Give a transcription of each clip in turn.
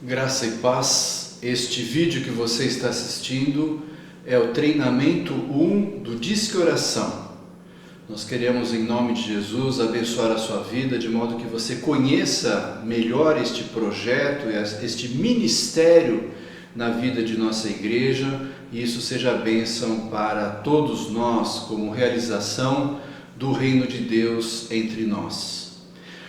Graça e paz. Este vídeo que você está assistindo é o treinamento 1 do Disque Oração. Nós queremos, em nome de Jesus, abençoar a sua vida de modo que você conheça melhor este projeto, este ministério na vida de nossa igreja, e isso seja bênção para todos nós, como realização do reino de Deus entre nós.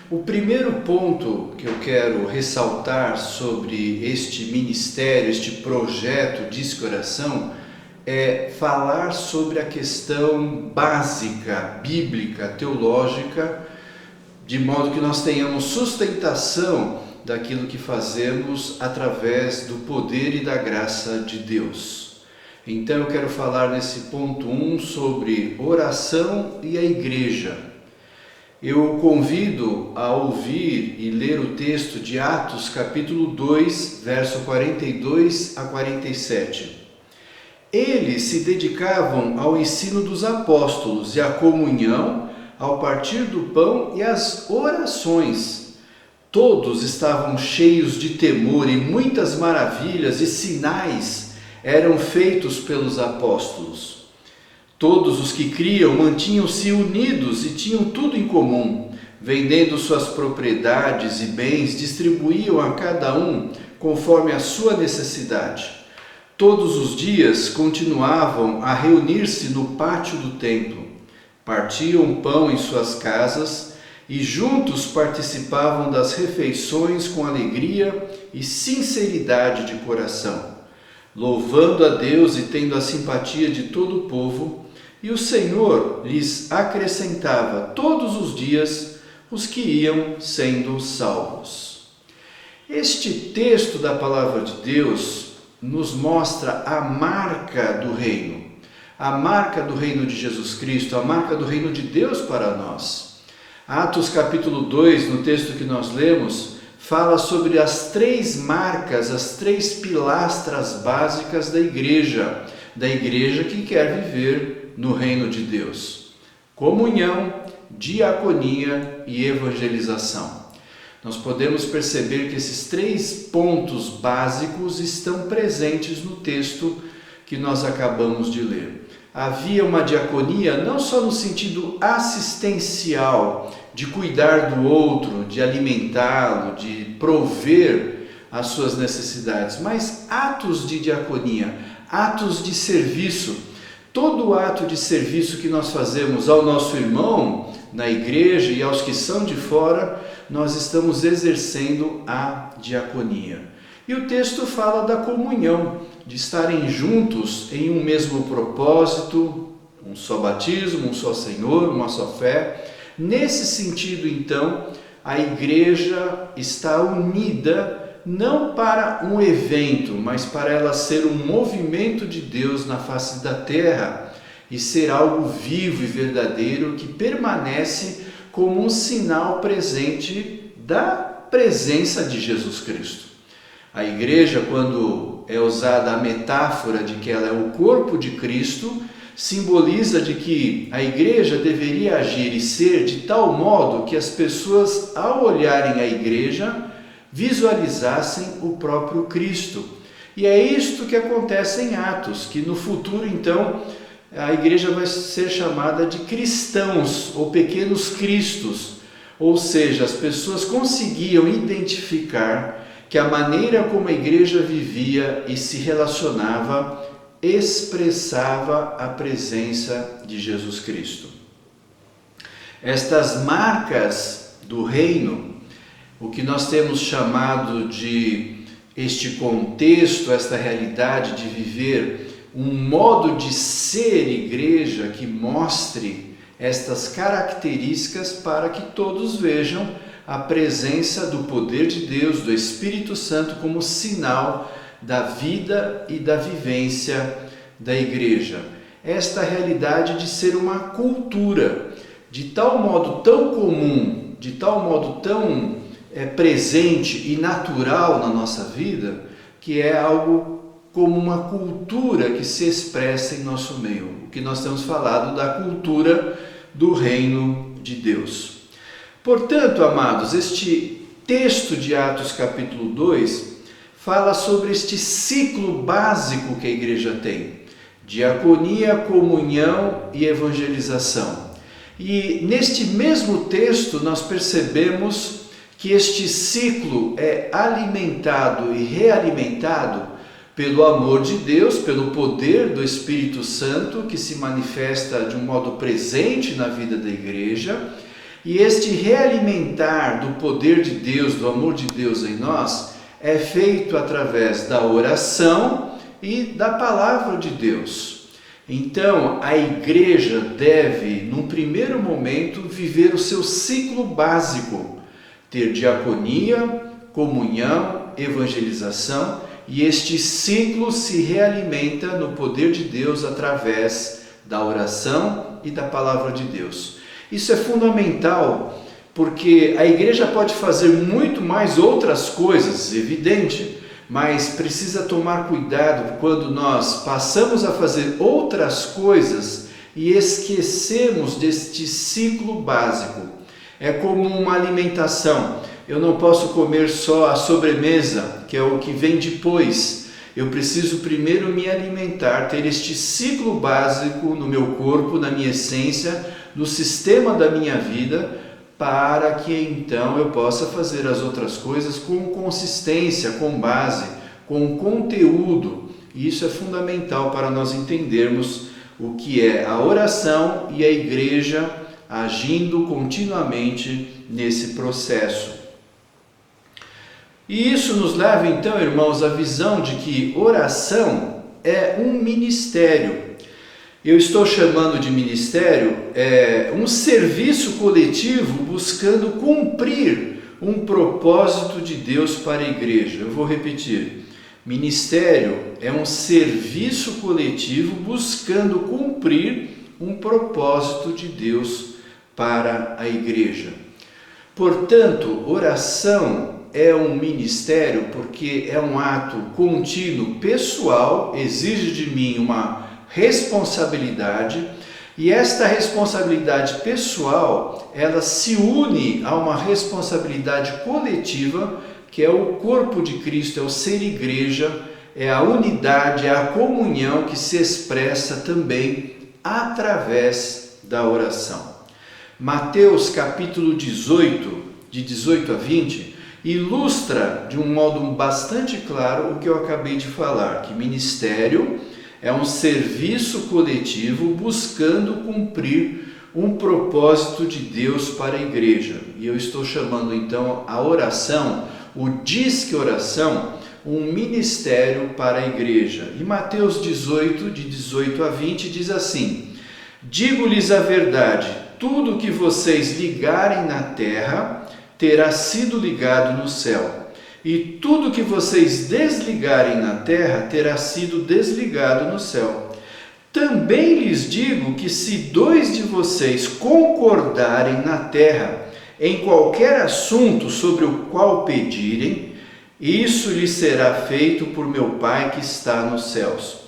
O primeiro ponto que eu quero ressaltar sobre este ministério, este projeto Disque Oração, é falar sobre a questão básica, bíblica, teológica, de modo que nós tenhamos sustentação daquilo que fazemos através do poder e da graça de Deus. Então eu quero falar nesse ponto 1 sobre oração e a igreja. Eu convido a ouvir e ler o texto de Atos capítulo 2, verso 42 a 47. Eles se dedicavam ao ensino dos apóstolos e à comunhão, ao partir do pão e às orações. Todos estavam cheios de temor e muitas maravilhas e sinais eram feitos pelos apóstolos. Todos os que criam mantinham-se unidos e tinham tudo em comum. Vendendo suas propriedades e bens, distribuíam a cada um conforme a sua necessidade. Todos os dias continuavam a reunir-se no pátio do templo. Partiam pão em suas casas e juntos participavam das refeições com alegria e sinceridade de coração, louvando a Deus e tendo a simpatia de todo o povo. E o Senhor lhes acrescentava todos os dias os que iam sendo salvos. Este texto da palavra de Deus nos mostra a marca do reino de Jesus Cristo, a marca do reino de Deus para nós. Atos capítulo 2, no texto que nós lemos, fala sobre as três marcas, as três pilastras básicas da igreja que quer viver no reino de Deus: comunhão, diaconia e evangelização. Nós podemos perceber que esses três pontos básicos estão presentes no texto que nós acabamos de ler. Havia uma diaconia não só no sentido assistencial, de cuidar do outro, de alimentá-lo, de prover as suas necessidades, mas atos de diaconia, atos de serviço. Todo ato de serviço que nós fazemos ao nosso irmão na igreja e aos que são de fora, nós estamos exercendo a diaconia. E o texto fala da comunhão, de estarem juntos em um mesmo propósito, um só batismo, um só Senhor, uma só fé. Nesse sentido, então, a igreja está unida não para um evento, mas para ela ser um movimento de Deus na face da terra e ser algo vivo e verdadeiro que permanece como um sinal presente da presença de Jesus Cristo. A igreja, quando é usada a metáfora de que ela é o corpo de Cristo, simboliza de que a igreja deveria agir e ser de tal modo que as pessoas, ao olharem a igreja, visualizassem o próprio Cristo. E é isto que acontece em Atos, que no futuro, então, a igreja vai ser chamada de cristãos ou pequenos cristos, ou seja, as pessoas conseguiam identificar que a maneira como a igreja vivia e se relacionava expressava a presença de Jesus Cristo. Estas marcas do reino, o que nós temos chamado de este contexto, esta realidade de viver um modo de ser igreja que mostre estas características para que todos vejam a presença do poder de Deus, do Espírito Santo, como sinal da vida e da vivência da igreja. Esta realidade de ser uma cultura de tal modo tão comum, de tal modo tão presente e natural na nossa vida, que é algo como uma cultura que se expressa em nosso meio. O que nós temos falado da cultura do reino de Deus. Portanto, amados, este texto de Atos capítulo 2 fala sobre este ciclo básico que a igreja tem: diaconia, comunhão e evangelização. E neste mesmo texto nós percebemos que este ciclo é alimentado e realimentado pelo amor de Deus, pelo poder do Espírito Santo, que se manifesta de um modo presente na vida da igreja. E este realimentar do poder de Deus, do amor de Deus em nós, é feito através da oração e da palavra de Deus. Então, a igreja deve, num primeiro momento, viver o seu ciclo básico, ter diaconia, comunhão, evangelização, e este ciclo se realimenta no poder de Deus através da oração e da palavra de Deus. Isso é fundamental, porque a igreja pode fazer muito mais outras coisas, evidente, mas precisa tomar cuidado quando nós passamos a fazer outras coisas e esquecemos deste ciclo básico. É como uma alimentação. Eu não posso comer só a sobremesa, que é o que vem depois. Eu preciso primeiro me alimentar, ter este ciclo básico no meu corpo, na minha essência, no sistema da minha vida, para que então eu possa fazer as outras coisas com consistência, com base, com conteúdo. E isso é fundamental para nós entendermos o que é a oração e a igreja agindo continuamente nesse processo. E isso nos leva então, irmãos, à visão de que oração é um ministério. Eu estou chamando de ministério um serviço coletivo buscando cumprir um propósito de Deus para a igreja. Eu vou repetir. Ministério é um serviço coletivo buscando cumprir um propósito de Deus para a igreja. Portanto, oração é um ministério porque é um ato contínuo, pessoal, exige de mim uma responsabilidade, e esta responsabilidade pessoal, ela se une a uma responsabilidade coletiva, que é o corpo de Cristo, é o ser igreja, é a unidade, é a comunhão que se expressa também através da oração. Mateus capítulo 18, de 18 a 20, ilustra de um modo bastante claro o que eu acabei de falar, que ministério é um serviço coletivo buscando cumprir um propósito de Deus para a igreja. E eu estou chamando então a oração, o disque oração, um ministério para a igreja. E Mateus 18, de 18 a 20, diz assim: digo-lhes a verdade, tudo que vocês ligarem na terra terá sido ligado no céu. E tudo que vocês desligarem na terra terá sido desligado no céu. Também lhes digo que se 2 de vocês concordarem na terra em qualquer assunto sobre o qual pedirem, isso lhes será feito por meu Pai que está nos céus.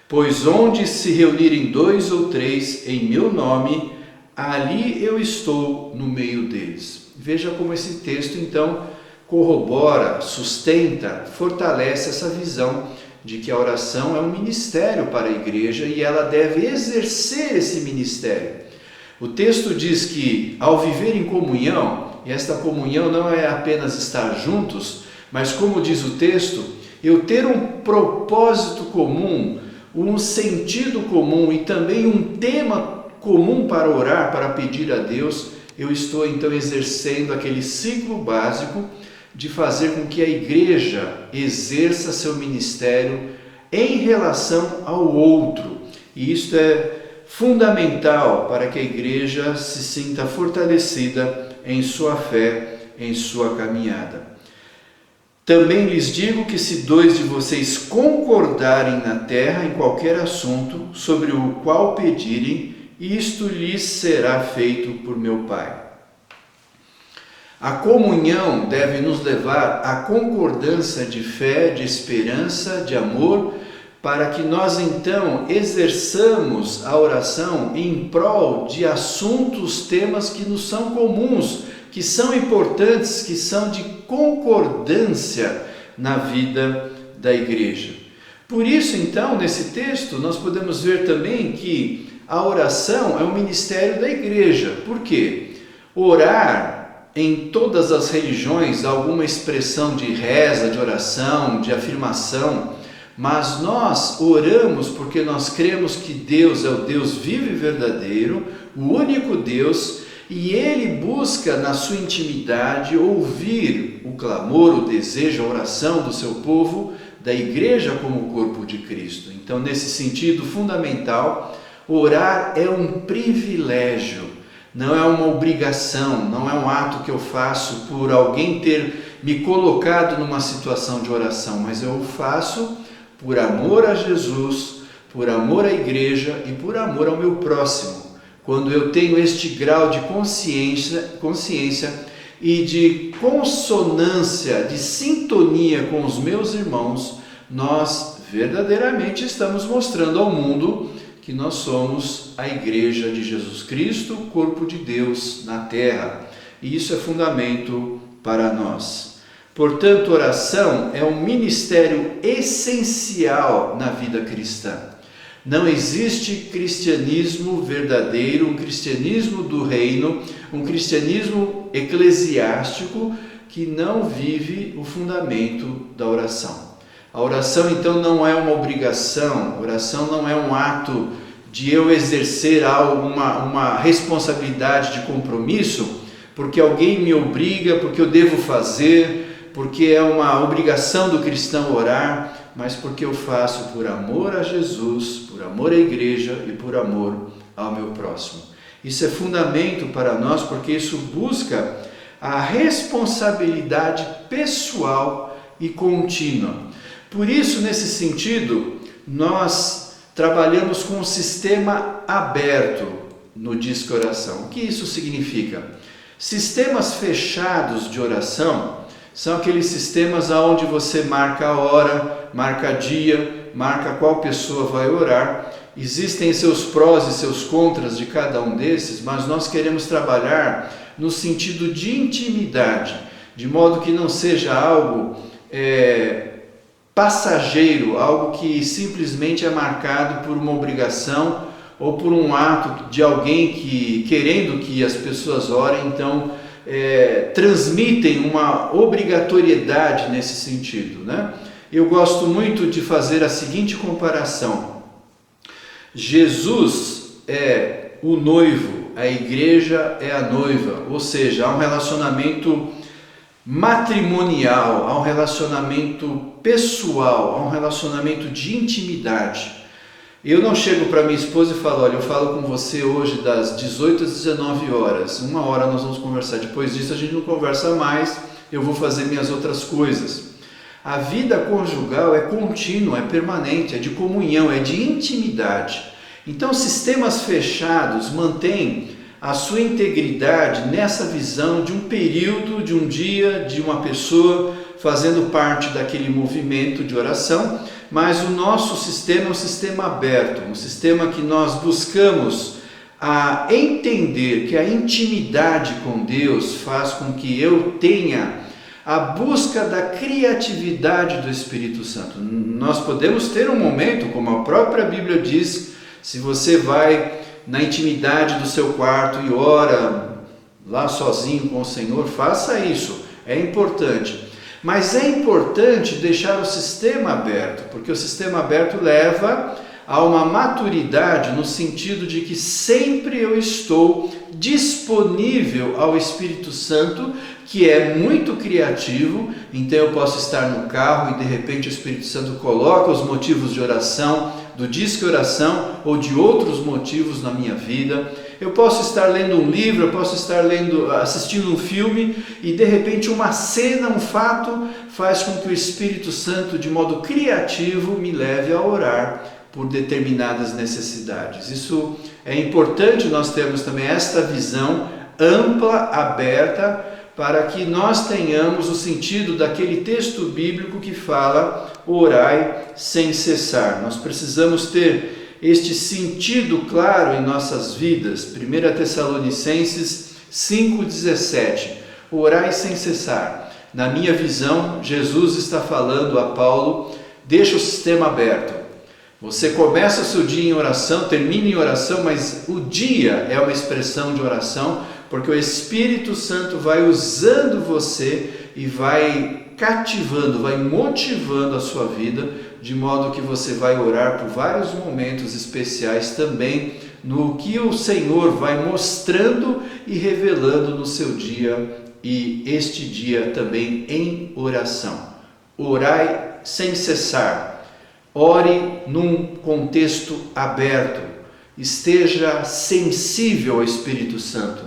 Pois onde se reunirem 2 ou 3 em meu nome, ali eu estou no meio deles. Veja como esse texto então corrobora, sustenta, fortalece essa visão de que a oração é um ministério para a igreja e ela deve exercer esse ministério. O texto diz que ao viver em comunhão, e esta comunhão não é apenas estar juntos, mas como diz o texto, eu ter um propósito comum, um sentido comum e também um tema comum para orar, para pedir a Deus, eu estou então exercendo aquele ciclo básico de fazer com que a igreja exerça seu ministério em relação ao outro. E isto é fundamental para que a igreja se sinta fortalecida em sua fé, em sua caminhada. Também lhes digo que se 2 de vocês concordarem na terra em qualquer assunto sobre o qual pedirem, isto lhes será feito por meu Pai. A comunhão deve nos levar à concordância de fé, de esperança, de amor, para que nós então exerçamos a oração em prol de assuntos, temas que nos são comuns, que são importantes, que são de concordância na vida da igreja. Por isso, então, nesse texto, nós podemos ver também que a oração é um ministério da igreja. Por quê? Orar, em todas as religiões, há alguma expressão de reza, de oração, de afirmação, mas nós oramos porque nós cremos que Deus é o Deus vivo e verdadeiro, o único Deus, e Ele busca na sua intimidade ouvir o clamor, o desejo, a oração do seu povo, da igreja como corpo de Cristo. Então, nesse sentido fundamental, orar é um privilégio, não é uma obrigação, não é um ato que eu faço por alguém ter me colocado numa situação de oração, mas eu o faço por amor a Jesus, por amor à igreja e por amor ao meu próximo. Quando eu tenho este grau de consciência e de consonância, de sintonia com os meus irmãos, nós verdadeiramente estamos mostrando ao mundo que nós somos a igreja de Jesus Cristo, o corpo de Deus na terra. E isso é fundamento para nós. Portanto, oração é um ministério essencial na vida cristã. Não existe cristianismo verdadeiro, um cristianismo do reino, um cristianismo eclesiástico que não vive o fundamento da oração. A oração, então, não é uma obrigação, a oração não é um ato de eu exercer uma responsabilidade de compromisso, porque alguém me obriga, porque eu devo fazer, porque é uma obrigação do cristão orar, mas porque eu faço por amor a Jesus, por amor à igreja e por amor ao meu próximo. Isso é fundamento para nós, porque isso busca a responsabilidade pessoal e contínua. Por isso, nesse sentido, nós trabalhamos com um sistema aberto no Disque Oração. O que isso significa? Sistemas fechados de oração são aqueles sistemas onde você marca a hora, marca dia, marca qual pessoa vai orar. Existem seus prós e seus contras de cada um desses, mas nós queremos trabalhar no sentido de intimidade, de modo que não seja algo passageiro, algo que simplesmente é marcado por uma obrigação ou por um ato de alguém que, querendo que as pessoas orem, então transmitem uma obrigatoriedade nesse sentido, né? Eu gosto muito de fazer a seguinte comparação. Jesus é o noivo, a igreja é a noiva, ou seja, há um relacionamento matrimonial, há um relacionamento pessoal, há um relacionamento de intimidade. Eu não chego para minha esposa e falo, olha, eu falo com você hoje das 18 às 19 horas, 1 hora nós vamos conversar, depois disso a gente não conversa mais, eu vou fazer minhas outras coisas. A vida conjugal é contínua, é permanente, é de comunhão, é de intimidade. Então, sistemas fechados mantêm a sua integridade nessa visão de um período, de um dia, de uma pessoa fazendo parte daquele movimento de oração, mas o nosso sistema é um sistema aberto, um sistema que nós buscamos a entender que a intimidade com Deus faz com que eu tenha a busca da criatividade do Espírito Santo. Nós podemos ter um momento, como a própria Bíblia diz, se você vai na intimidade do seu quarto e ora lá sozinho com o Senhor, faça isso, é importante. Mas é importante deixar o sistema aberto, porque o sistema aberto leva a uma maturidade no sentido de que sempre eu estou disponível ao Espírito Santo, que é muito criativo. Então eu posso estar no carro e de repente o Espírito Santo coloca os motivos de oração, do Disque Oração ou de outros motivos na minha vida. Eu posso estar lendo um livro, eu posso estar assistindo um filme e de repente uma cena, um fato faz com que o Espírito Santo de modo criativo me leve a orar por determinadas necessidades. Isso é importante, nós termos também esta visão ampla, aberta, para que nós tenhamos o sentido daquele texto bíblico que fala orai sem cessar. Nós precisamos ter este sentido claro em nossas vidas. 1 Tessalonicenses 5,17, orai sem cessar. Na minha visão, Jesus está falando a Paulo: deixa o sistema aberto. Você começa o seu dia em oração, termina em oração, mas o dia é uma expressão de oração, porque o Espírito Santo vai usando você e vai cativando, vai motivando a sua vida, de modo que você vai orar por vários momentos especiais também, no que o Senhor vai mostrando e revelando no seu dia, e este dia também em oração. Orai sem cessar, ore num contexto aberto, esteja sensível ao Espírito Santo,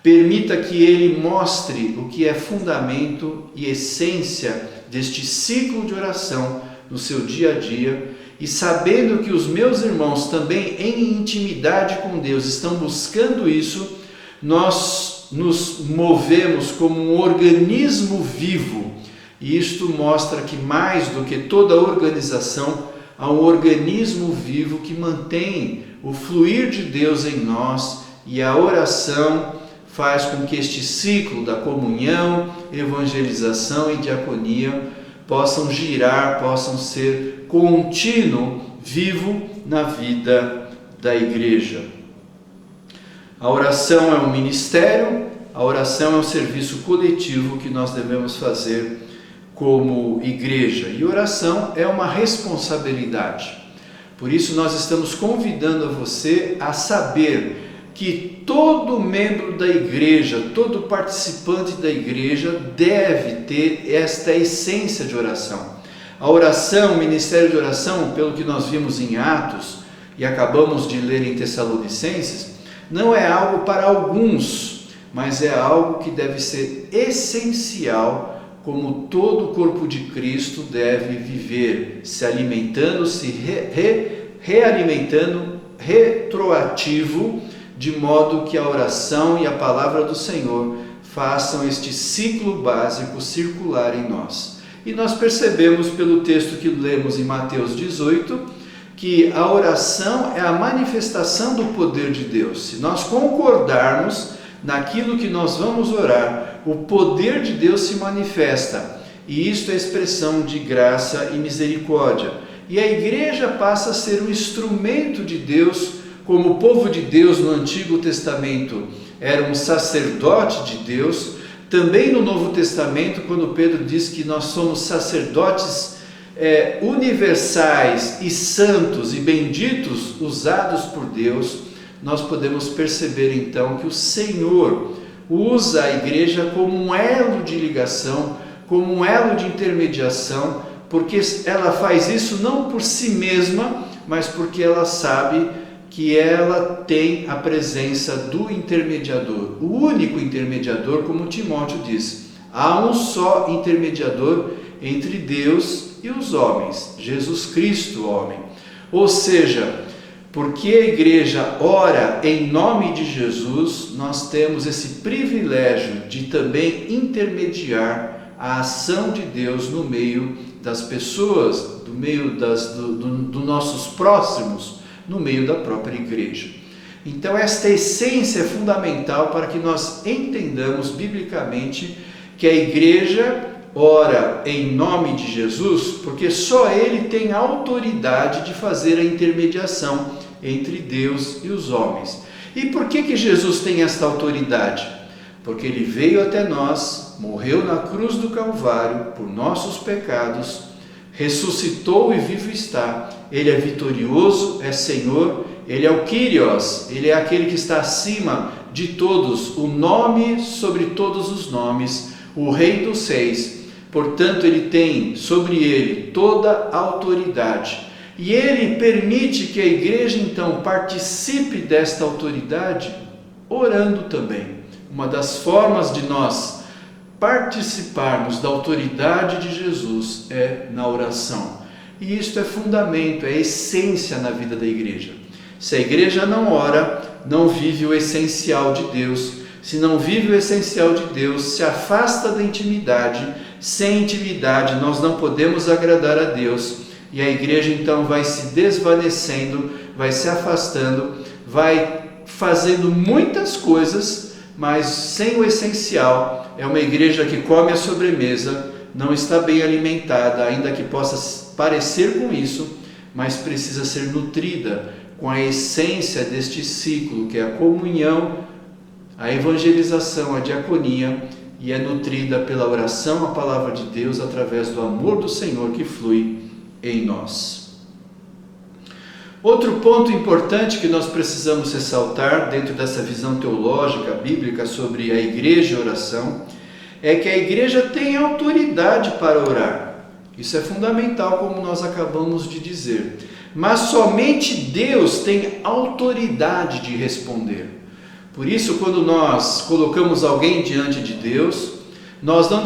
permita que Ele mostre o que é fundamento e essência deste ciclo de oração no seu dia a dia, e sabendo que os meus irmãos também em intimidade com Deus estão buscando isso, nós nos movemos como um organismo vivo, e isto mostra que mais do que toda organização, há um organismo vivo que mantém o fluir de Deus em nós, e a oração faz com que este ciclo da comunhão, evangelização e diaconia possam girar, possam ser contínuo, vivo na vida da igreja. A oração é um ministério, a oração é um serviço coletivo que nós devemos fazer como igreja. E oração é uma responsabilidade. Por isso nós estamos convidando a você a saber que todo membro da igreja, todo participante da igreja deve ter esta essência de oração. A oração, o ministério de oração, pelo que nós vimos em Atos e acabamos de ler em Tessalonicenses, não é algo para alguns, mas é algo que deve ser essencial, como todo o corpo de Cristo deve viver, se alimentando, se realimentando, retroativo, de modo que a oração e a palavra do Senhor façam este ciclo básico circular em nós. E nós percebemos pelo texto que lemos em Mateus 18, que a oração é a manifestação do poder de Deus. Se nós concordarmos naquilo que nós vamos orar, o poder de Deus se manifesta, e isto é expressão de graça e misericórdia. E a igreja passa a ser um instrumento de Deus, como o povo de Deus no Antigo Testamento era um sacerdote de Deus, também no Novo Testamento, quando Pedro diz que nós somos sacerdotes universais e santos e benditos, usados por Deus, nós podemos perceber então que o Senhor usa a igreja como um elo de ligação, como um elo de intermediação, porque ela faz isso não por si mesma, mas porque ela sabe que ela tem a presença do intermediador, o único intermediador, como Timóteo diz. Há um só intermediador entre Deus e os homens, Jesus Cristo, homem. Ou seja, porque a igreja ora em nome de Jesus, nós temos esse privilégio de também intermediar a ação de Deus no meio das pessoas, no meio dos nossos próximos, no meio da própria igreja. Então esta essência é fundamental para que nós entendamos biblicamente que a igreja ora em nome de Jesus, porque só Ele tem a autoridade de fazer a intermediação entre Deus e os homens. E por que Jesus tem esta autoridade? Porque Ele veio até nós, morreu na cruz do Calvário por nossos pecados, ressuscitou e vivo está. Ele é vitorioso, é Senhor, Ele é o Kyrios, Ele é aquele que está acima de todos, o nome sobre todos os nomes, o Rei dos Reis. Portanto, Ele tem sobre Ele toda a autoridade. E Ele permite que a igreja, então, participe desta autoridade, orando também. Uma das formas de nós participarmos da autoridade de Jesus é na oração. E isto é fundamento, é essência na vida da igreja. Se a igreja não ora, não vive o essencial de Deus. Se não vive o essencial de Deus, se afasta da intimidade. Sem intimidade, nós não podemos agradar a Deus. E a igreja então vai se desvanecendo, vai se afastando, vai fazendo muitas coisas, mas sem o essencial. É uma igreja que come a sobremesa, não está bem alimentada, ainda que possa parecer com isso, mas precisa ser nutrida com a essência deste ciclo, que é a comunhão, a evangelização, a diaconia, e é nutrida pela oração, a palavra de Deus, através do amor do Senhor que flui em nós. Outro ponto importante que nós precisamos ressaltar dentro dessa visão teológica, bíblica, sobre a igreja e a oração, é que a igreja tem autoridade para orar. Isso é fundamental, como nós acabamos de dizer. Mas somente Deus tem autoridade de responder. Por isso, quando nós colocamos alguém diante de Deus, nós não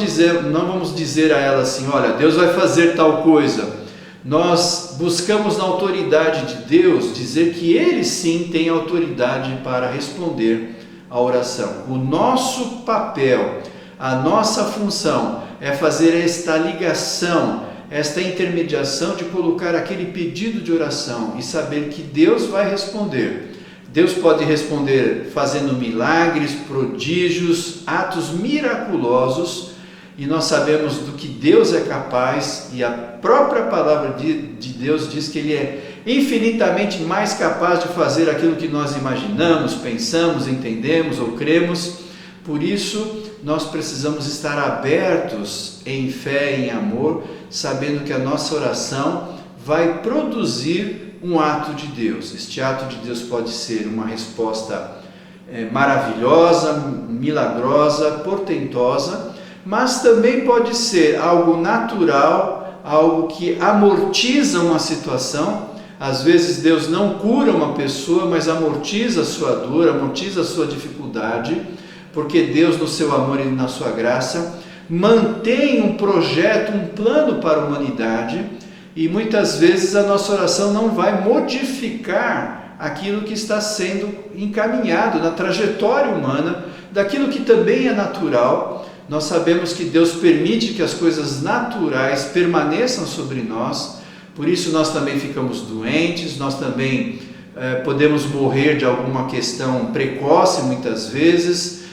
vamos dizer a ela assim: olha, Deus vai fazer tal coisa. Nós buscamos na autoridade de Deus dizer que Ele sim tem autoridade para responder à oração. O nosso papel, a nossa função é fazer esta ligação, esta intermediação de colocar aquele pedido de oração e saber que Deus vai responder. Deus pode responder fazendo milagres, prodígios, atos miraculosos, e nós sabemos do que Deus é capaz, e a própria palavra de Deus diz que Ele é infinitamente mais capaz de fazer aquilo que nós imaginamos, pensamos, entendemos ou cremos. Por isso, nós precisamos estar abertos em fé e em amor, sabendo que a nossa oração vai produzir um ato de Deus. Este ato de Deus pode ser uma resposta maravilhosa, milagrosa, portentosa, mas também pode ser algo natural, algo que amortiza uma situação. Às vezes Deus não cura uma pessoa, mas amortiza a sua dor, amortiza a sua dificuldade, porque Deus, no seu amor e na sua graça, mantém um projeto, um plano para a humanidade, e muitas vezes a nossa oração não vai modificar aquilo que está sendo encaminhado na trajetória humana, daquilo que também é natural. Nós sabemos que Deus permite que as coisas naturais permaneçam sobre nós, por isso nós também ficamos doentes, nós também podemos morrer de alguma questão precoce muitas vezes,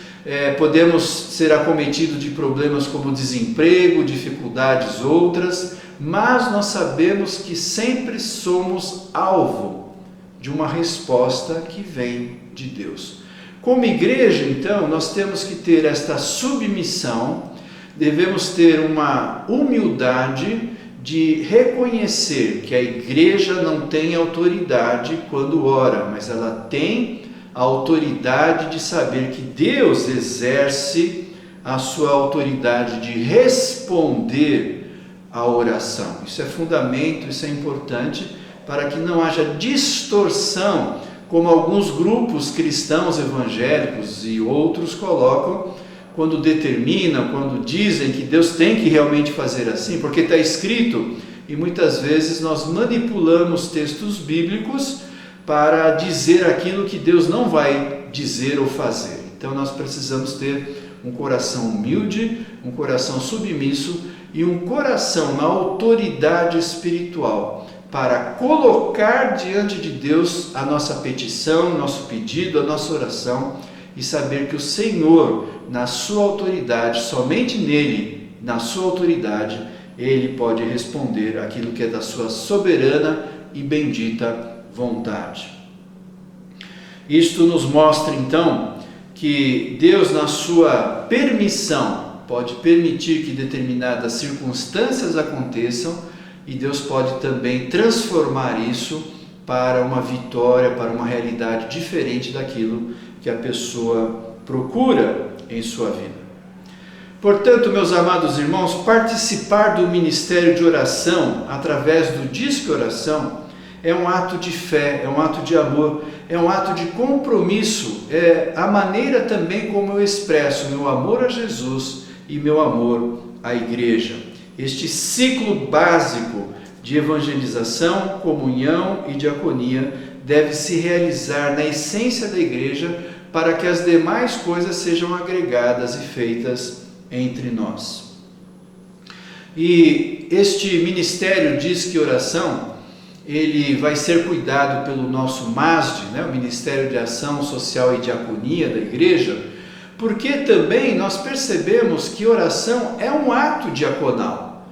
podemos ser acometidos de problemas como desemprego, dificuldades outras, mas nós sabemos que sempre somos alvo de uma resposta que vem de Deus. Como igreja, então, nós temos que ter esta submissão, devemos ter uma humildade de reconhecer que a igreja não tem autoridade quando ora, mas ela tem a autoridade de saber que Deus exerce a sua autoridade de responder à oração. Isso é fundamento, isso é importante para que não haja distorção, como alguns grupos cristãos evangélicos e outros colocam, quando determinam, quando dizem que Deus tem que realmente fazer assim, porque está escrito, e muitas vezes nós manipulamos textos bíblicos para dizer aquilo que Deus não vai dizer ou fazer. Então nós precisamos ter um coração humilde, um coração submisso e um coração na autoridade espiritual, para colocar diante de Deus a nossa petição, nosso pedido, a nossa oração, e saber que o Senhor, na sua autoridade, somente nele, na sua autoridade, Ele pode responder aquilo que é da sua soberana e bendita vontade. Isto nos mostra então que Deus, na sua permissão, pode permitir que determinadas circunstâncias aconteçam, e Deus pode também transformar isso para uma vitória, para uma realidade diferente daquilo que a pessoa procura em sua vida. Portanto, meus amados irmãos, participar do ministério de oração através do Disque Oração é um ato de fé, é um ato de amor, é um ato de compromisso, é a maneira também como eu expresso meu amor a Jesus e meu amor à igreja. Este ciclo básico de evangelização, comunhão e diaconia deve se realizar na essência da igreja para que as demais coisas sejam agregadas e feitas entre nós. E este ministério Disque Oração, ele vai ser cuidado pelo nosso MASD, o Ministério de Ação Social e Diaconia da igreja, Porque também nós percebemos que oração é um ato diaconal.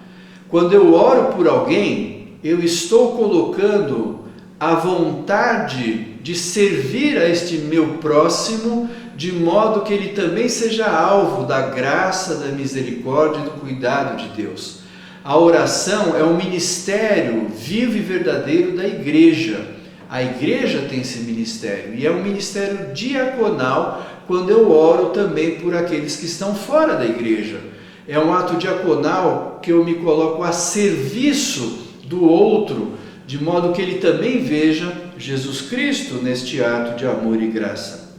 Quando eu oro por alguém, eu estou colocando a vontade de servir a este meu próximo, de modo que ele também seja alvo da graça, da misericórdia e do cuidado de Deus. A oração é um ministério vivo e verdadeiro da igreja. A igreja tem esse ministério e é um ministério diaconal quando eu oro também por aqueles que estão fora da igreja. É um ato diaconal que eu me coloco a serviço do outro, de modo que ele também veja Jesus Cristo neste ato de amor e graça.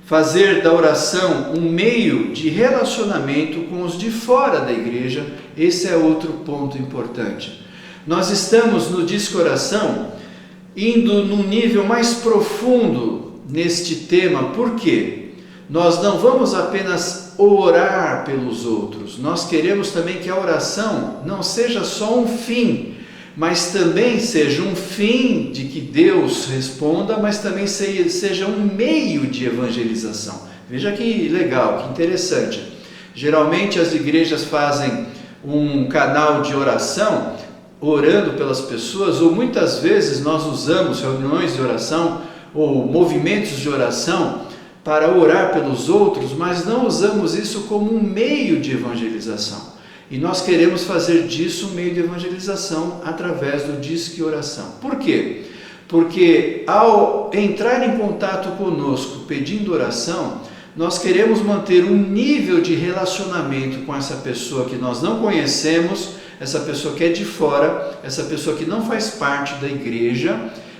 Fazer da oração um meio de relacionamento com os de fora da igreja, esse é outro ponto importante. Nós estamos no Disque Oração indo num nível mais profundo neste tema, por quê? Nós não vamos apenas orar pelos outros, nós queremos também que a oração não seja só um fim, mas também seja um fim de que Deus responda, mas também seja um meio de evangelização. Veja que legal, que interessante. Geralmente as igrejas fazem um canal de oração, orando pelas pessoas, ou muitas vezes nós usamos reuniões de oração ou movimentos de oração para orar pelos outros, mas não usamos isso como um meio de evangelização. E nós queremos fazer disso um meio de evangelização através do Disque Oração. Por quê? Porque ao entrar em contato conosco pedindo oração, nós queremos manter um nível de relacionamento com essa pessoa que nós não conhecemos, essa pessoa que é de fora, essa pessoa que não faz parte da igreja,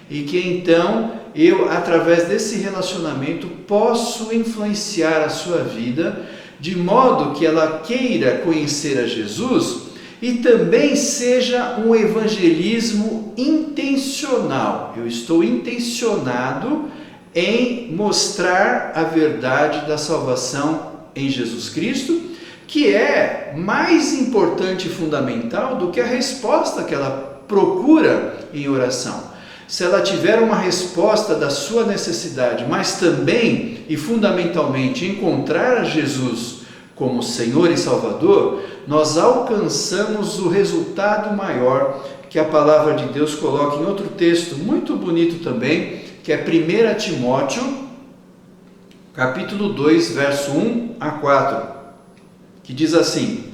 e que então eu, através desse relacionamento, posso influenciar a sua vida, de modo que ela queira conhecer a Jesus e também seja um evangelismo intencional. Eu estou intencionado em mostrar a verdade da salvação em Jesus Cristo, que é mais importante e fundamental do que a resposta que ela procura em oração. Se ela tiver uma resposta da sua necessidade, mas também e fundamentalmente encontrar a Jesus como Senhor e Salvador, nós alcançamos o resultado maior que a palavra de Deus coloca em outro texto muito bonito também, que é 1 Timóteo, capítulo 2, verso 1 a 4, que diz assim: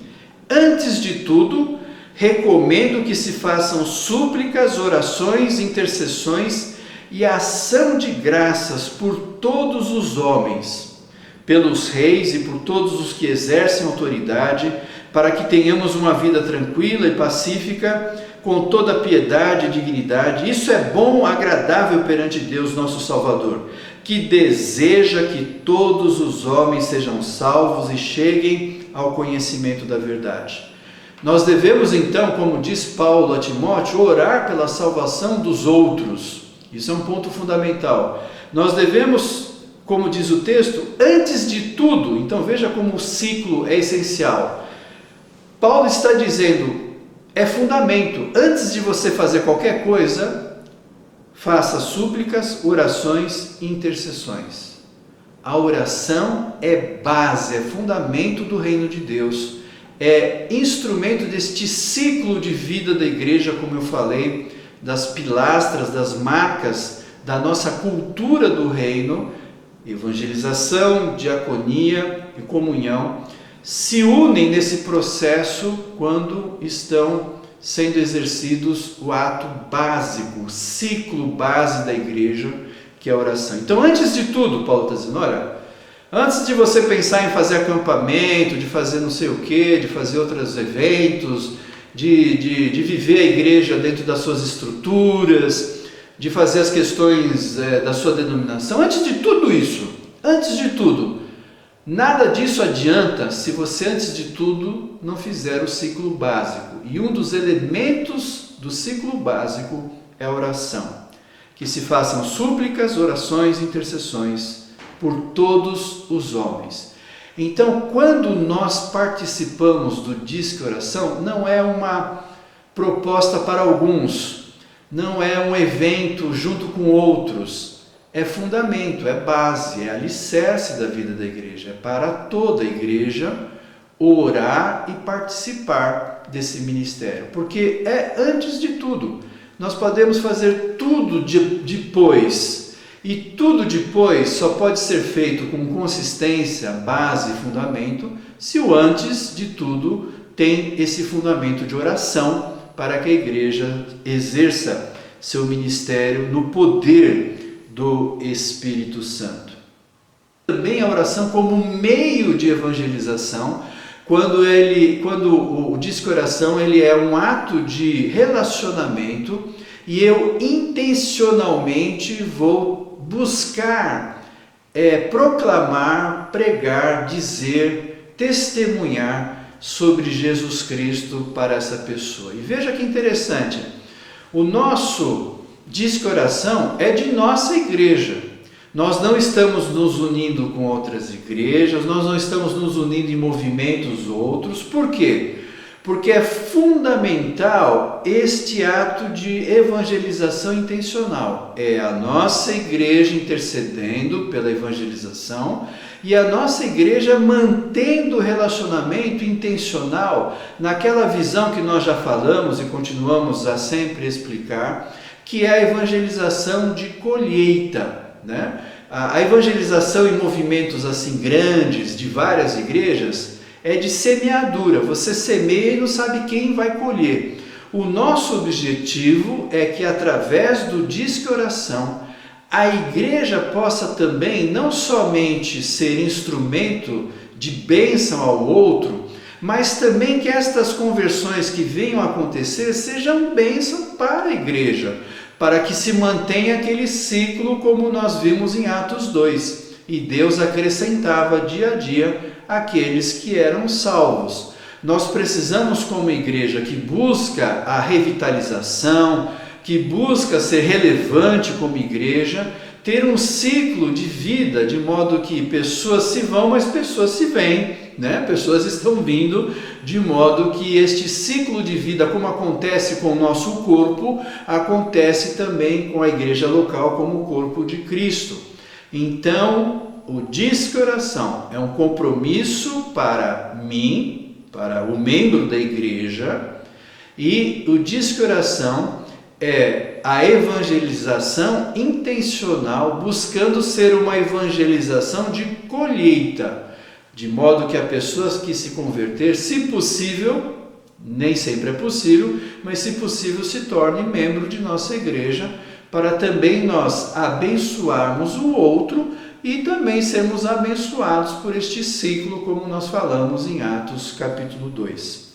antes de tudo, recomendo que se façam súplicas, orações, intercessões e ação de graças por todos os homens, pelos reis e por todos os que exercem autoridade, para que tenhamos uma vida tranquila e pacífica, com toda piedade e dignidade. Isso é bom, agradável perante Deus, nosso Salvador, que deseja que todos os homens sejam salvos e cheguem ao conhecimento da verdade. Nós devemos então, como diz Paulo a Timóteo, orar pela salvação dos outros. Isso é um ponto fundamental. Nós devemos, como diz o texto, antes de tudo, então veja como o ciclo é essencial. Paulo está dizendo, é fundamento, antes de você fazer qualquer coisa, faça súplicas, orações e intercessões. A oração é base, é fundamento do reino de Deus. É instrumento deste ciclo de vida da igreja, como eu falei, das pilastras, das marcas da nossa cultura do reino, evangelização, diaconia e comunhão, se unem nesse processo quando estão sendo exercidos o ato básico, o ciclo base da igreja, que é a oração. Então, antes de tudo, Paulo está dizendo, olha, antes de você pensar em fazer acampamento, de fazer não sei o que, de fazer outros eventos, de viver a igreja dentro das suas estruturas, de fazer as questões da sua denominação, antes de tudo isso, antes de tudo, nada disso adianta se você antes de tudo não fizer o ciclo básico. E um dos elementos do ciclo básico é a oração. Que se façam súplicas, orações e intercessões por todos os homens. Então, quando nós participamos do Disque Oração, não é uma proposta para alguns, não é um evento junto com outros, é fundamento, é base, é alicerce da vida da igreja. É para toda a igreja orar e participar desse ministério. Porque é antes de tudo. Nós podemos fazer tudo depois. E tudo depois só pode ser feito com consistência, base e fundamento, se o antes de tudo tem esse fundamento de oração para que a igreja exerça seu ministério no poder do Espírito Santo. Também a oração como meio de evangelização, quando o disco oração ele é um ato de relacionamento e eu intencionalmente vou buscar proclamar, pregar, dizer, testemunhar sobre Jesus Cristo para essa pessoa. E veja que interessante, o nosso disco oração é de nossa igreja. Nós não estamos nos unindo com outras igrejas, nós não estamos nos unindo em movimentos outros. Por quê? Porque é fundamental este ato de evangelização intencional. É a nossa igreja intercedendo pela evangelização e a nossa igreja mantendo o relacionamento intencional naquela visão que nós já falamos e continuamos a sempre explicar, que é a evangelização de colheita, né? A evangelização em movimentos assim grandes, de várias igrejas, é de semeadura. Você semeia e não sabe quem vai colher. O nosso objetivo é que através do disco oração, a igreja possa também não somente ser instrumento de bênção ao outro, mas também que estas conversões que venham a acontecer sejam bênção para a igreja, para que se mantenha aquele ciclo como nós vimos em Atos 2. E Deus acrescentava dia a dia aqueles que eram salvos. Nós precisamos, como igreja que busca a revitalização, que busca ser relevante como igreja, ter um ciclo de vida, de modo que pessoas se vão, mas pessoas se vêm, né? Pessoas estão vindo, de modo que este ciclo de vida, como acontece com o nosso corpo, acontece também com a igreja local como o corpo de Cristo. Então, o disco oração é um compromisso para mim, para o membro da igreja, e o disco oração é a evangelização intencional, buscando ser uma evangelização de colheita, de modo que a pessoa que se converter, se possível, nem sempre é possível, mas se possível se torne membro de nossa igreja, para também nós abençoarmos o outro e também sermos abençoados por este ciclo, como nós falamos em Atos capítulo 2.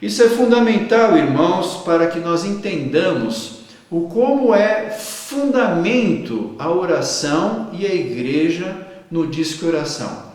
Isso é fundamental, irmãos, para que nós entendamos o como é fundamento a oração e a igreja no disco oração.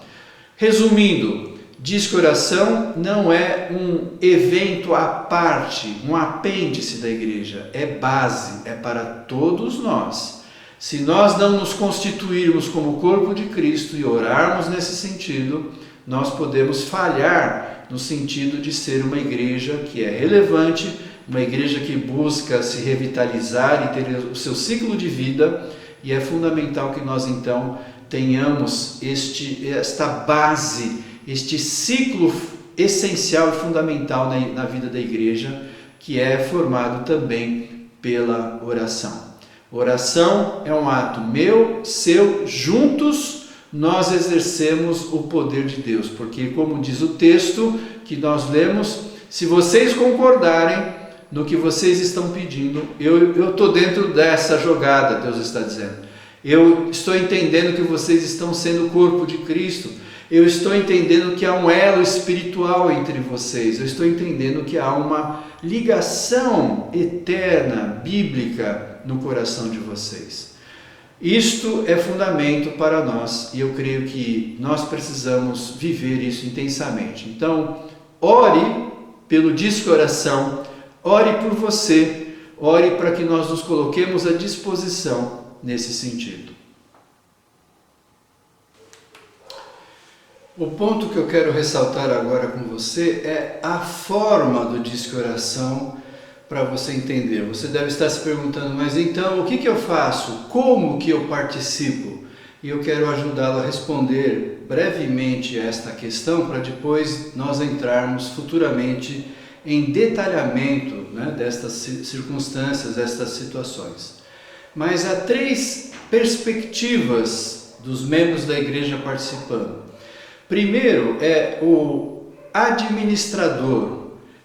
Resumindo, disco oração não é um evento à parte, um apêndice da igreja, é base, é para todos nós. Se nós não nos constituirmos como corpo de Cristo e orarmos nesse sentido, nós podemos falhar no sentido de ser uma igreja que é relevante, uma igreja que busca se revitalizar e ter o seu ciclo de vida, e é fundamental que nós então tenhamos esta base, este ciclo essencial e fundamental na vida da igreja, que é formado também pela oração. Oração é um ato meu, seu, juntos nós exercemos o poder de Deus, porque como diz o texto que nós lemos, se vocês concordarem no que vocês estão pedindo, eu estou dentro dessa jogada, Deus está dizendo. Eu estou entendendo que vocês estão sendo o corpo de Cristo, eu estou entendendo que há um elo espiritual entre vocês, eu estou entendendo que há uma ligação eterna, bíblica, no coração de vocês. Isto é fundamento para nós e eu creio que nós precisamos viver isso intensamente. Então, ore pelo disco oração, ore por você, ore para que nós nos coloquemos à disposição nesse sentido. O ponto que eu quero ressaltar agora com você é a forma do disco oração para você entender. Você deve estar se perguntando, mas então o que eu faço? Como que eu participo? E eu quero ajudá-lo a responder brevemente a esta questão, para depois nós entrarmos futuramente em detalhamento, né, destas circunstâncias, destas situações. Mas há 3 perspectivas dos membros da igreja participando. Primeiro é o administrador.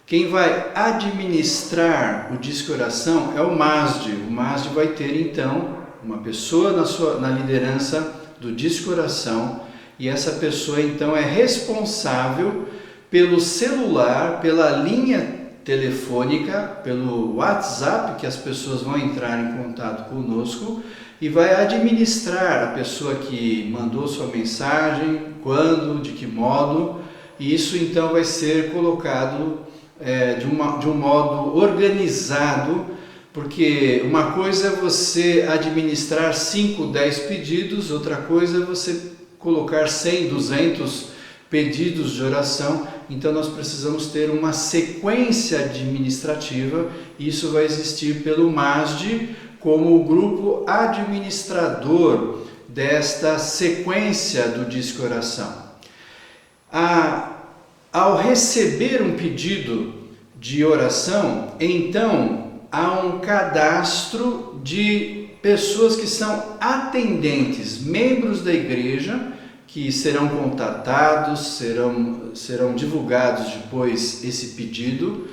Quem vai administrar o Disque Oração é o MASD. O MASD vai ter então uma pessoa na liderança do Disque Oração, e essa pessoa então é responsável pelo celular, pela linha telefônica, pelo WhatsApp, que as pessoas vão entrar em contato conosco, e vai administrar a pessoa que mandou sua mensagem, quando, de que modo, e isso então vai ser colocado de um modo organizado, porque uma coisa é você administrar 5, 10 pedidos, outra coisa é você colocar 100, 200 pedidos de oração. Então nós precisamos ter uma sequência administrativa, e isso vai existir pelo MASD como o grupo administrador desta sequência do Disque Oração. Ao receber um pedido de oração, então há um cadastro de pessoas que são atendentes, membros da igreja, que serão contatados, serão divulgados depois esse pedido,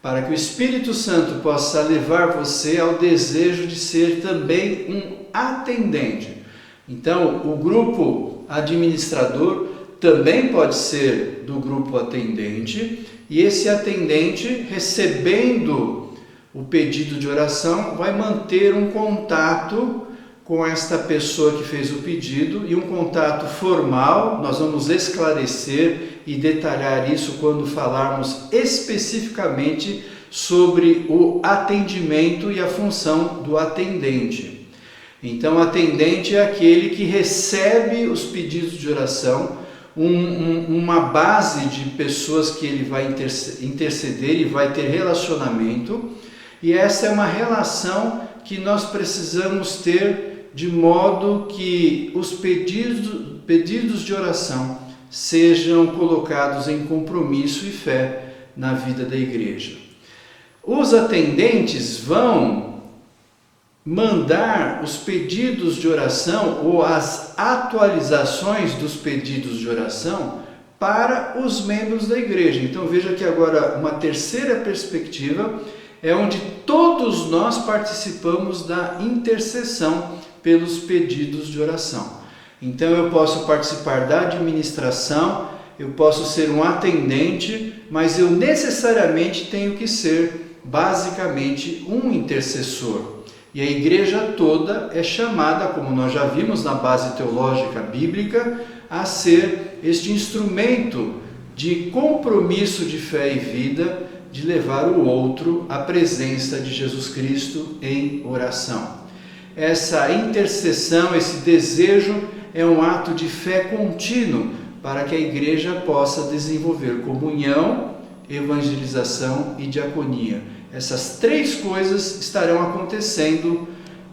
para que o Espírito Santo possa levar você ao desejo de ser também um atendente. Então, o grupo administrador também pode ser do grupo atendente, e esse atendente, recebendo o pedido de oração, vai manter um contato com esta pessoa que fez o pedido, e um contato formal. Nós vamos esclarecer e detalhar isso quando falarmos especificamente sobre o atendimento e a função do atendente. Então, o atendente é aquele que recebe os pedidos de oração, uma base de pessoas que ele vai interceder e vai ter relacionamento, e essa é uma relação que nós precisamos ter, de modo que os pedidos de oração sejam colocados em compromisso e fé na vida da igreja. Os atendentes vão mandar os pedidos de oração ou as atualizações dos pedidos de oração para os membros da igreja. Então veja que agora uma terceira perspectiva é onde todos nós participamos da intercessão pelos pedidos de oração. Então eu posso participar da administração, eu posso ser um atendente, mas eu necessariamente tenho que ser basicamente um intercessor. E a igreja toda é chamada, como nós já vimos na base teológica bíblica, a ser este instrumento de compromisso de fé e vida, de levar o outro à presença de Jesus Cristo em oração. Essa intercessão, esse desejo é um ato de fé contínuo para que a igreja possa desenvolver comunhão, evangelização e diaconia. Essas 3 coisas estarão acontecendo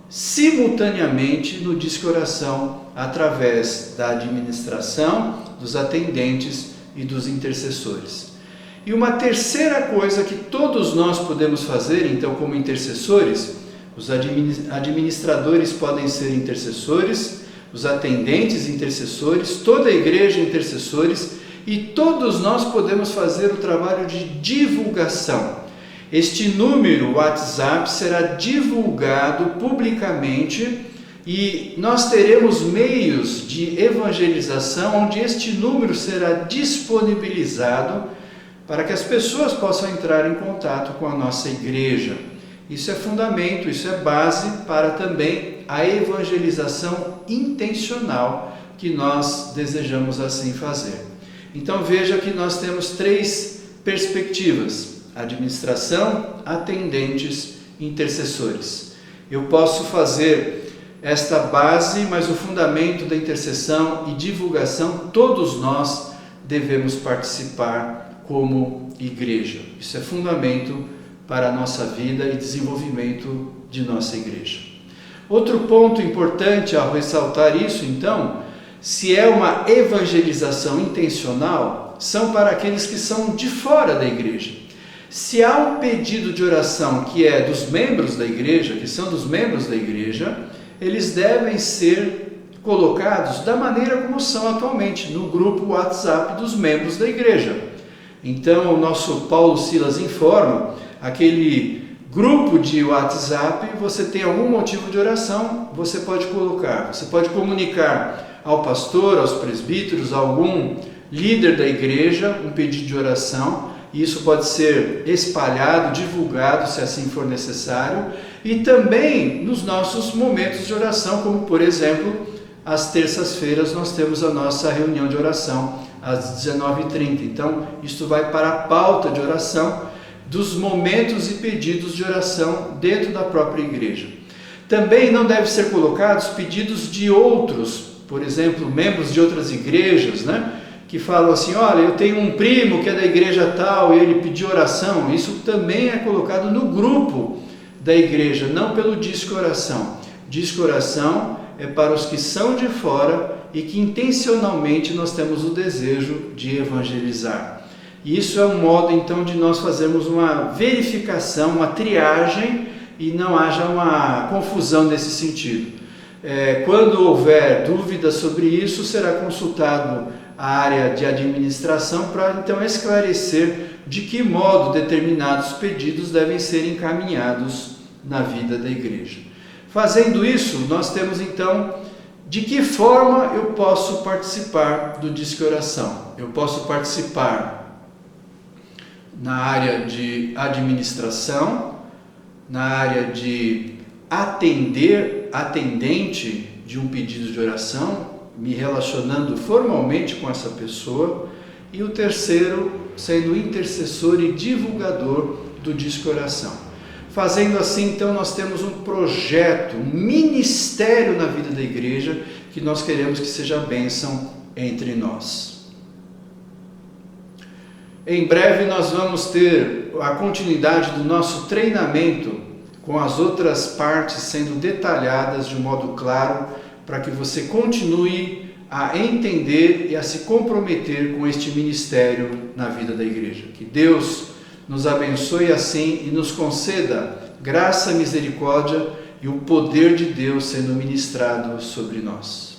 simultaneamente no Disque Oração, através da administração, dos atendentes e dos intercessores. E uma terceira coisa que todos nós podemos fazer, então, como intercessores, os administradores podem ser intercessores, os atendentes intercessores, toda a igreja intercessores, e todos nós podemos fazer o trabalho de divulgação. Este número WhatsApp será divulgado publicamente, e nós teremos meios de evangelização onde este número será disponibilizado para que as pessoas possam entrar em contato com a nossa igreja. Isso é fundamento, isso é base para também a evangelização intencional que nós desejamos assim fazer. Então veja que nós temos 3 perspectivas: administração, atendentes, intercessores. Eu posso fazer esta base, mas o fundamento da intercessão e divulgação, todos nós devemos participar como igreja. Isso é fundamento para a nossa vida e desenvolvimento de nossa igreja. Outro ponto importante ao ressaltar isso, então, se é uma evangelização intencional, são para aqueles que são de fora da igreja. Se há um pedido de oração que é dos membros da igreja, que são dos membros da igreja, eles devem ser colocados da maneira como são atualmente, no grupo WhatsApp dos membros da igreja. Então, o nosso Paulo Silas informa, aquele grupo de WhatsApp, você tem algum motivo de oração, você pode colocar, você pode comunicar ao pastor, aos presbíteros, a algum líder da igreja, um pedido de oração, e isso pode ser espalhado, divulgado, se assim for necessário, e também nos nossos momentos de oração, como por exemplo, às terças-feiras nós temos a nossa reunião de oração, às 19h30. Então, isto vai para a pauta de oração, dos momentos e pedidos de oração dentro da própria igreja. Também não deve ser colocados pedidos de outros, por exemplo, membros de outras igrejas, que falam assim, olha, eu tenho um primo que é da igreja tal e ele pediu oração. Isso também é colocado no grupo da igreja, não pelo disco oração. Disco oração é para os que são de fora e que intencionalmente nós temos o desejo de evangelizar. E isso é um modo, então, de nós fazermos uma verificação, uma triagem e não haja uma confusão nesse sentido. Quando houver dúvida sobre isso, será consultado a área de administração para, então, esclarecer de que modo determinados pedidos devem ser encaminhados na vida da igreja. Fazendo isso, nós temos, então, de que forma eu posso participar do Disque Oração? Eu posso participar na área de administração, na área de atendente de um pedido de oração, me relacionando formalmente com essa pessoa, e o terceiro, sendo intercessor e divulgador do Disque Oração. Fazendo assim, então, nós temos um projeto, um ministério na vida da igreja, que nós queremos que seja bênção entre nós. Em breve nós vamos ter a continuidade do nosso treinamento, com as outras partes sendo detalhadas de um modo claro, para que você continue a entender e a se comprometer com este ministério na vida da igreja. Que Deus nos abençoe assim e nos conceda graça, misericórdia e o poder de Deus sendo ministrado sobre nós.